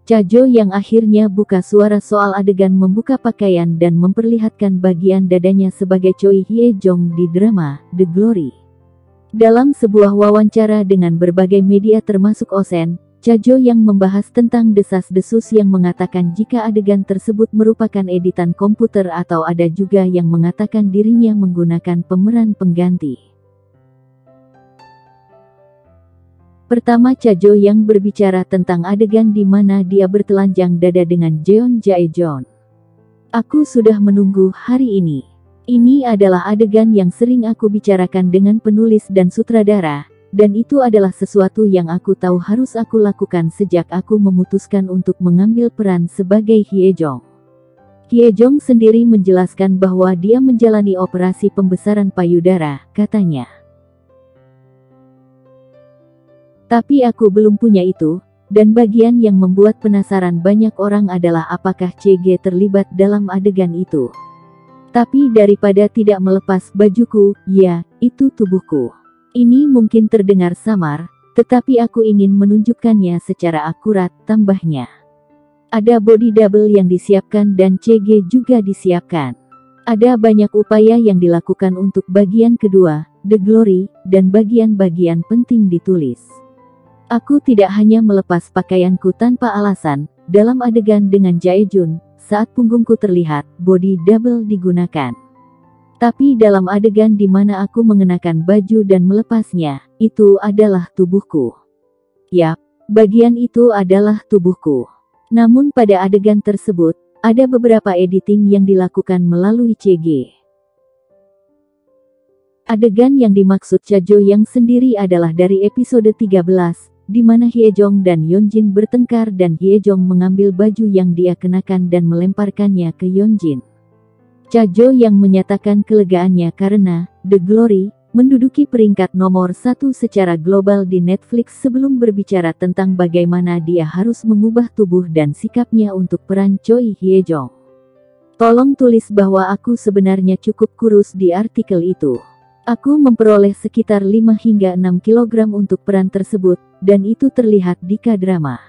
Chajo yang akhirnya buka suara soal adegan membuka pakaian dan memperlihatkan bagian dadanya sebagai Choi Hye Jong di drama The Glory. Dalam sebuah wawancara dengan berbagai media termasuk Osen, Chajo yang membahas tentang desas-desus yang mengatakan jika adegan tersebut merupakan editan komputer atau ada juga yang mengatakan dirinya menggunakan pemeran pengganti. Pertama, Chajo yang berbicara tentang adegan di mana dia bertelanjang dada dengan Jeon Jae-jeon. Aku sudah menunggu hari ini. Ini adalah adegan yang sering aku bicarakan dengan penulis dan sutradara, dan itu adalah sesuatu yang aku tahu harus aku lakukan sejak aku memutuskan untuk mengambil peran sebagai Hye Jong. Hye Jong sendiri menjelaskan bahwa dia menjalani operasi pembesaran payudara, katanya. Tapi aku belum punya itu, dan bagian yang membuat penasaran banyak orang adalah apakah CG terlibat dalam adegan itu. Tapi daripada tidak melepas bajuku, ya, itu tubuhku. Ini mungkin terdengar samar, tetapi aku ingin menunjukkannya secara akurat, tambahnya. Ada body double yang disiapkan dan CG juga disiapkan. Ada banyak upaya yang dilakukan untuk bagian kedua, The Glory, dan bagian-bagian penting ditulis. Aku tidak hanya melepas pakaianku tanpa alasan, dalam adegan dengan Jae-jun, saat punggungku terlihat, body double digunakan. Tapi dalam adegan di mana aku mengenakan baju dan melepasnya, itu adalah tubuhku. Yap, bagian itu adalah tubuhku. Namun pada adegan tersebut, ada beberapa editing yang dilakukan melalui CG. Adegan yang dimaksud Chajo yang sendiri adalah dari episode 13, di mana Hye Jong dan Yeonjin bertengkar dan Hye Jong mengambil baju yang dia kenakan dan melemparkannya ke Yeonjin. Chajo yang menyatakan kelegaannya karena The Glory menduduki peringkat nomor 1 secara global di Netflix sebelum berbicara tentang bagaimana dia harus mengubah tubuh dan sikapnya untuk peran Choi Hye Jong. Tolong tulis bahwa aku sebenarnya cukup kurus di artikel itu. Aku memperoleh sekitar 5 hingga 6 kg untuk peran tersebut, dan itu terlihat di K-drama.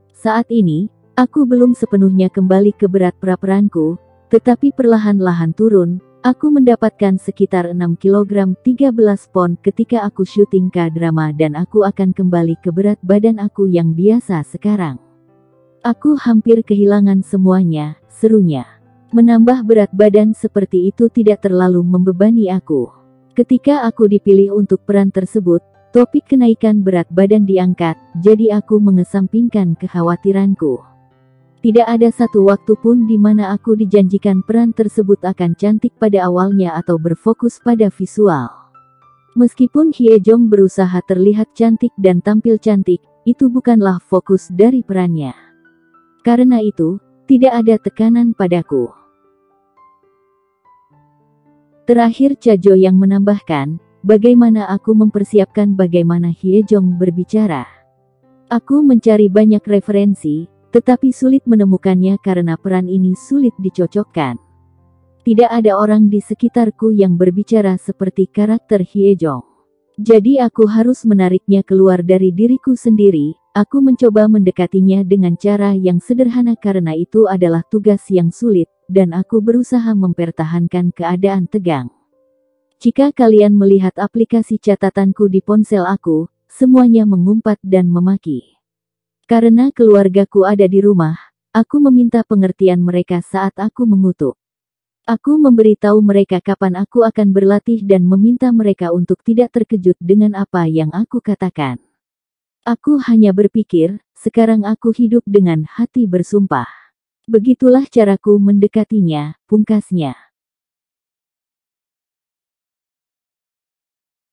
Saat ini, aku belum sepenuhnya kembali ke berat pra-peranku, tetapi perlahan-lahan turun. Aku mendapatkan sekitar 6 kg 13 pon ketika aku syuting K-drama dan aku akan kembali ke berat badan aku yang biasa sekarang. Aku hampir kehilangan semuanya, serunya. Menambah berat badan seperti itu tidak terlalu membebani aku. Ketika aku dipilih untuk peran tersebut, topik kenaikan berat badan diangkat, jadi aku mengesampingkan kekhawatiranku. Tidak ada satu waktu pun di mana aku dijanjikan peran tersebut akan cantik pada awalnya atau berfokus pada visual. Meskipun Hye Jong berusaha terlihat cantik dan tampil cantik, itu bukanlah fokus dari perannya. Karena itu, tidak ada tekanan padaku. Terakhir Chajo yang menambahkan, bagaimana aku mempersiapkan bagaimana Hye Jong berbicara. Aku mencari banyak referensi, tetapi sulit menemukannya karena peran ini sulit dicocokkan. Tidak ada orang di sekitarku yang berbicara seperti karakter Hye Jong. Jadi aku harus menariknya keluar dari diriku sendiri. Aku mencoba mendekatinya dengan cara yang sederhana karena itu adalah tugas yang sulit, dan aku berusaha mempertahankan keadaan tegang. Jika kalian melihat aplikasi catatanku di ponsel aku, semuanya mengumpat dan memaki. Karena keluargaku ada di rumah, aku meminta pengertian mereka saat aku mengutuk. Aku memberitahu mereka kapan aku akan berlatih dan meminta mereka untuk tidak terkejut dengan apa yang aku katakan. Aku hanya berpikir, sekarang aku hidup dengan hati bersumpah. Begitulah caraku mendekatinya, pungkasnya.